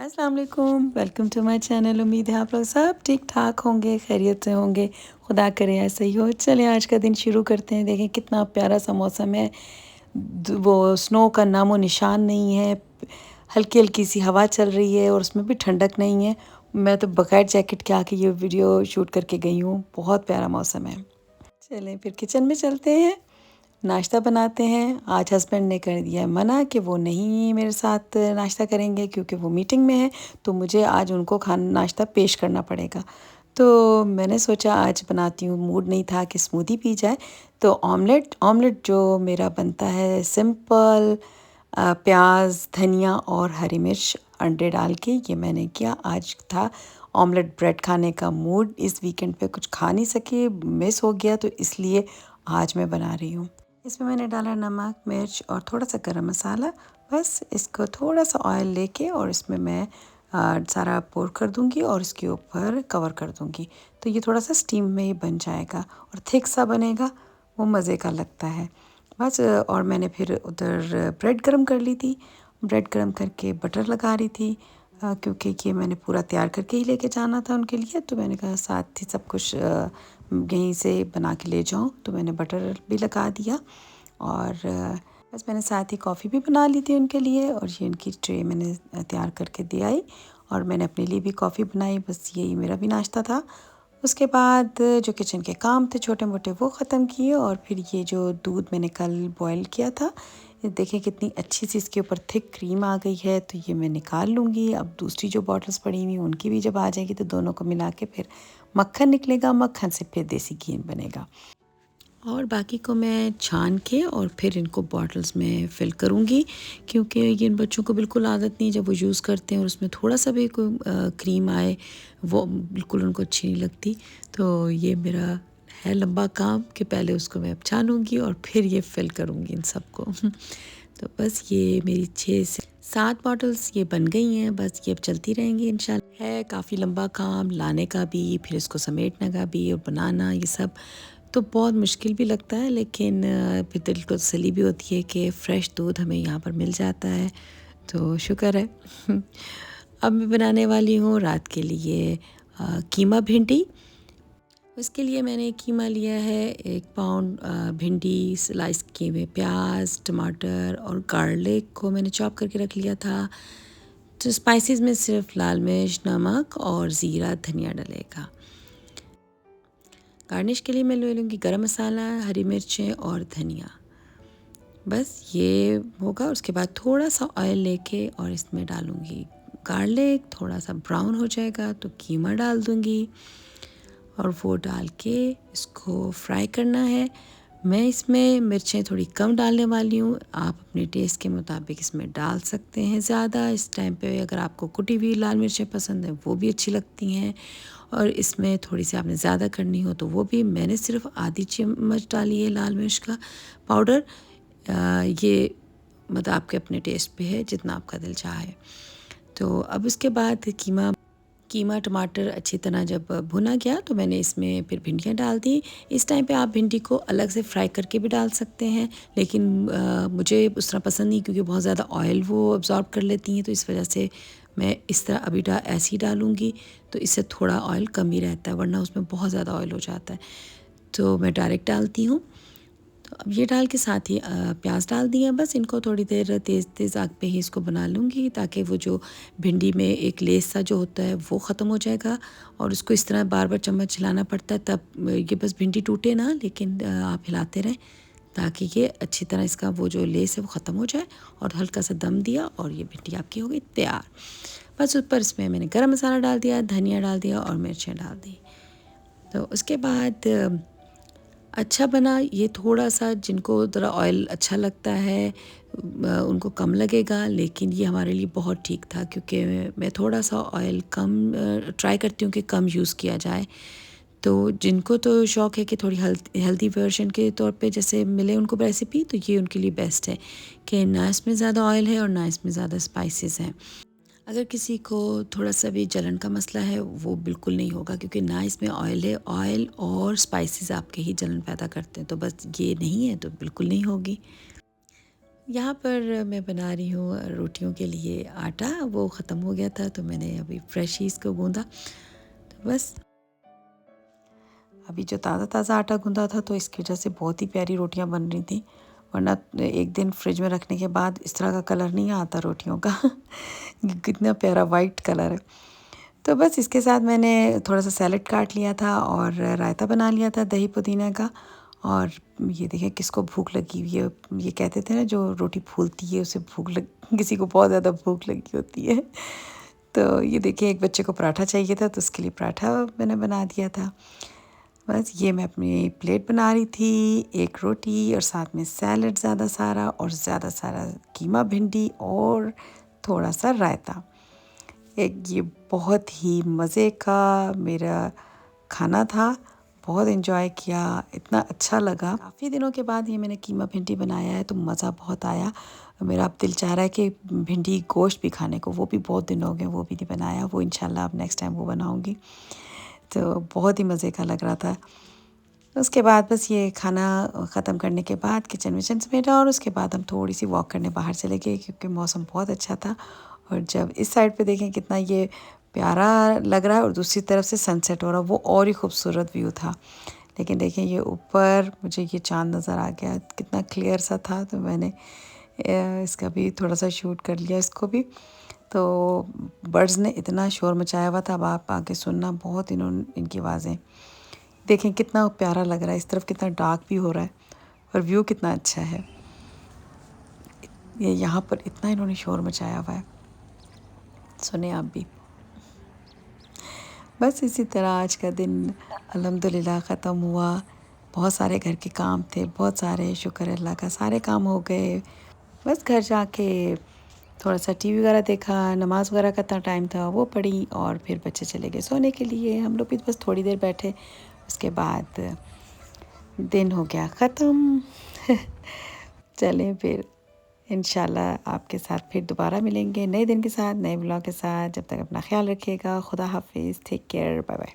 अस्सलाम वालेकुम, welcome to my channel. उम्मीद है आप लोग सब ठीक ठाक होंगे, खैरियत से होंगे। खुदा करे ऐसा ही हो। चलिए आज का दिन शुरू करते हैं। देखें कितना प्यारा सा मौसम है। वो स्नो का नामो निशान नहीं है। हल्की हल्की सी हवा चल रही है और उसमें भी ठंडक नहीं है। मैं तो बगैर जैकेट के आके ये वीडियो शूट करके गई हूँ। बहुत प्यारा मौसम है। चलें फिर किचन में चलते हैं, नाश्ता बनाते हैं। आज हस्बैंड ने कर दिया है मना कि वो नहीं मेरे साथ नाश्ता करेंगे क्योंकि वो मीटिंग में है, तो मुझे आज उनको खाना नाश्ता पेश करना पड़ेगा। तो मैंने सोचा आज बनाती हूँ, मूड नहीं था कि स्मूदी पी जाए। तो ऑमलेट ऑमलेट जो मेरा बनता है सिंपल, प्याज धनिया और हरी मिर्च अंडे डाल के, ये मैंने किया। आज था ऑमलेट ब्रेड खाने का मूड। इस वीकेंड पे कुछ खा नहीं सके, मिस हो गया, तो इसलिए आज मैं बना रही हूँ। इसमें मैंने डाला नमक मिर्च और थोड़ा सा गरम मसाला। बस इसको थोड़ा सा ऑयल लेके और इसमें मैं सारा पोर कर दूंगी और इसके ऊपर कवर कर दूंगी। तो ये थोड़ा सा स्टीम में ही बन जाएगा और थिक सा बनेगा, वो मज़े का लगता है। बस और मैंने फिर उधर ब्रेड गरम कर ली थी। ब्रेड गरम करके बटर लगा रही थी क्योंकि ये मैंने पूरा तैयार करके ही लेके जाना था उनके लिए। तो मैंने कहा साथ ही सब कुछ यहीं से बना के ले जाऊँ, तो मैंने बटर भी लगा दिया। और बस मैंने साथ ही कॉफ़ी भी बना ली थी उनके लिए और ये इनकी ट्रे मैंने तैयार करके दे आई और मैंने अपने लिए भी कॉफ़ी बनाई। बस यही मेरा भी नाश्ता था। उसके बाद जो किचन के काम थे छोटे मोटे वो ख़त्म किए और फिर ये जो दूध मैंने कल बॉईल किया था, ये देखें कितनी अच्छी सी इसके ऊपर थिक क्रीम आ गई है। तो ये मैं निकाल लूँगी। अब दूसरी जो बॉटल्स पड़ी हुई उनकी भी जब आ जाएगी तो दोनों को मिला के फिर मक्खन निकलेगा। मक्खन से फिर देसी घी बनेगा और बाकी को मैं छान के और फिर इनको बॉटल्स में फ़िल करूँगी क्योंकि ये इन बच्चों को बिल्कुल आदत नहीं, जब वो यूज़ करते हैं और उसमें थोड़ा सा भी कोई क्रीम आए वो बिल्कुल उनको अच्छी नहीं लगती। तो ये मेरा है लंबा काम कि पहले उसको मैं अब छानूँगी और फिर ये फ़िल करूँगी इन सबको। तो बस ये मेरी 6 से 7 बॉटल्स ये बन गई हैं। बस ये अब चलती रहेंगी इंशाल्लाह। है काफ़ी लंबा काम, लाने का भी, फिर इसको समेटने का भी और बनाना, ये सब तो बहुत मुश्किल भी लगता है, लेकिन फिर दिल को तसल्ली भी होती है कि फ़्रेश दूध हमें यहाँ पर मिल जाता है, तो शुक्र है। अब मैं बनाने वाली हूँ रात के लिए कीमा भिंडी। उसके लिए मैंने कीमा लिया है 1 पाउंड, भिंडी स्लाइस किए हुए, प्याज टमाटर और गार्लिक को मैंने चॉप करके रख लिया था। तो स्पाइसेस में सिर्फ लाल मिर्च नमक और ज़ीरा धनिया डलेगा। गार्निश के लिए मैं ले लूँगी गरम मसाला, हरी मिर्चें और धनिया। बस ये होगा। उसके बाद थोड़ा सा ऑयल लेके और इसमें डालूँगी गार्लिक। थोड़ा सा ब्राउन हो जाएगा तो कीमा डाल दूँगी और वो डाल के इसको फ्राई करना है। मैं इसमें मिर्चें थोड़ी कम डालने वाली हूँ, आप अपने टेस्ट के मुताबिक इसमें डाल सकते हैं ज़्यादा। इस टाइम पे अगर आपको कुटी हुई लाल मिर्चें पसंद हैं वो भी अच्छी लगती हैं और इसमें थोड़ी सी आपने ज़्यादा करनी हो तो वो भी। मैंने सिर्फ आधी चम्मच डाली है लाल मिर्च का पाउडर। ये मतलब आपके अपने टेस्ट पे है, जितना आपका दिल चाहे। तो अब उसके बाद कीमा टमाटर अच्छी तरह जब भुना गया तो मैंने इसमें फिर भिंडियाँ डाल दी। इस टाइम पे आप भिंडी को अलग से फ्राई करके भी डाल सकते हैं, लेकिन मुझे उस तरह पसंद नहीं क्योंकि बहुत ज़्यादा ऑयल वो अब्ज़ॉर्ब कर लेती हैं। तो इस वजह से मैं इस तरह अभी ऐसे ही डालूँगी, तो इससे थोड़ा ऑयल कम ही रहता है, वरना उसमें बहुत ज़्यादा ऑयल हो जाता है। तो मैं डायरेक्ट डालती हूँ। तो अब ये डाल के साथ ही प्याज डाल दिए। बस इनको थोड़ी देर तेज़ आग पे ही इसको बना लूँगी ताकि वो जो भिंडी में एक लेस सा जो होता है वो ख़त्म हो जाएगा और उसको इस तरह बार बार चम्मच हिलाना पड़ता है, तब ये बस भिंडी टूटे ना, लेकिन आप हिलाते रहें ताकि ये अच्छी तरह इसका वो जो लेस है वो ख़त्म हो जाए। और हल्का सा दम दिया और ये भिंडी आपकी हो गई तैयार। बस ऊपर इसमें मैंने गरम मसाला डाल दिया, धनिया डाल दिया और मिर्चें डाल दी। तो उसके बाद अच्छा बना। ये थोड़ा सा जिनको ज़रा ऑयल अच्छा लगता है उनको कम लगेगा, लेकिन ये हमारे लिए बहुत ठीक था क्योंकि मैं थोड़ा सा ऑयल कम ट्राई करती हूँ कि कम यूज़ किया जाए। तो जिनको तो शौक़ है कि थोड़ी हेल्दी वर्जन के तौर पे जैसे मिले उनको रेसिपी, तो ये उनके लिए बेस्ट है कि ना इसमें ज़्यादा ऑयल है और ना इसमें ज़्यादा स्पाइसेस हैं। अगर किसी को थोड़ा सा भी जलन का मसला है वो बिल्कुल नहीं होगा क्योंकि ना इसमें ऑयल है। ऑयल और स्पाइसेस आपके ही जलन पैदा करते हैं, तो बस ये नहीं है तो बिल्कुल नहीं होगी। यहाँ पर मैं बना रही हूँ रोटियों के लिए आटा, वो ख़त्म हो गया था तो मैंने अभी फ्रेश ही इसको गूँधा। तो बस अभी जो ताज़ा-ताज़ा आटा गूँधा था तो इसकी वजह से बहुत ही प्यारी रोटियाँ बन रही थी, वरना एक दिन फ्रिज में रखने के बाद इस तरह का कलर नहीं आता रोटियों का। कितना प्यारा वाइट कलर है। तो बस इसके साथ मैंने थोड़ा-सा सैलेड काट लिया था और रायता बना लिया था दही पुदीना का। और ये देखिए किसको भूख लगी हुई है, ये कहते थे ना जो रोटी फूलती है उसे भूख लग किसी को बहुत ज़्यादा भूख लगी होती है। तो ये देखिए एक बच्चे को पराठा चाहिए था तो उसके लिए पराठा मैंने बना दिया था। बस ये मैं अपनी प्लेट बना रही थी, एक रोटी और साथ में सैलेड ज़्यादा सारा और ज़्यादा सारा कीमा भिंडी और थोड़ा-सा रायता। एक ये बहुत ही मज़े का मेरा खाना था, बहुत एंजॉय किया, इतना अच्छा लगा। काफ़ी दिनों के बाद ये मैंने कीमा भिंडी बनाया है तो मज़ा बहुत आया। मेरा अब दिल चाह रहा है कि भिंडी गोश्त भी खाने को, वो भी बहुत दिन हो गए वो भी नहीं बनाया, वो इंशाल्लाह अब नेक्स्ट टाइम वो बनाऊँगी। तो बहुत ही मज़े का लग रहा था। उसके बाद बस ये खाना ख़त्म करने के बाद किचन विचन समेटा और उसके बाद हम थोड़ी-सी वॉक करने बाहर चले गए क्योंकि मौसम बहुत अच्छा था। और जब इस साइड पे देखें कितना ये प्यारा लग रहा है और दूसरी तरफ से सनसेट हो रहा है, वो और ही खूबसूरत व्यू था। लेकिन देखें ये ऊपर मुझे ये चाँद नज़र आ गया, कितना क्लियर सा था तो मैंने इसका भी थोड़ा-सा शूट कर लिया इसको भी। तो बर्ड्स ने इतना शोर मचाया हुआ था, अब आप आके सुनना बहुत इनकी आवाज़ें। देखें कितना प्यारा लग रहा है, इस तरफ कितना डार्क भी हो रहा है और व्यू कितना अच्छा है। ये यहाँ पर इतना इन्होंने शोर मचाया हुआ है, सुने आप भी। बस इसी तरह आज का दिन अल्हम्दुलिल्लाह ख़त्म हुआ। बहुत सारे घर के काम थे, बहुत सारे, शुक्र है अल्लाह का सारे काम हो गए। बस घर जाके थोड़ा-सा टीवी वगैरह देखा, नमाज़ वगैरह का इतना टाइम था वो पढ़ी और फिर बच्चे चले गए सोने के लिए। हम लोग भी बस थोड़ी देर बैठे, उसके बाद दिन हो गया ख़त्म। चलें फिर इंशाल्लाह आपके साथ फिर दोबारा मिलेंगे नए दिन के साथ, नए व्लॉग के साथ। जब तक अपना ख़्याल रखिएगा। खुदा हाफ़िज़, टेक केयर, बाय बाय।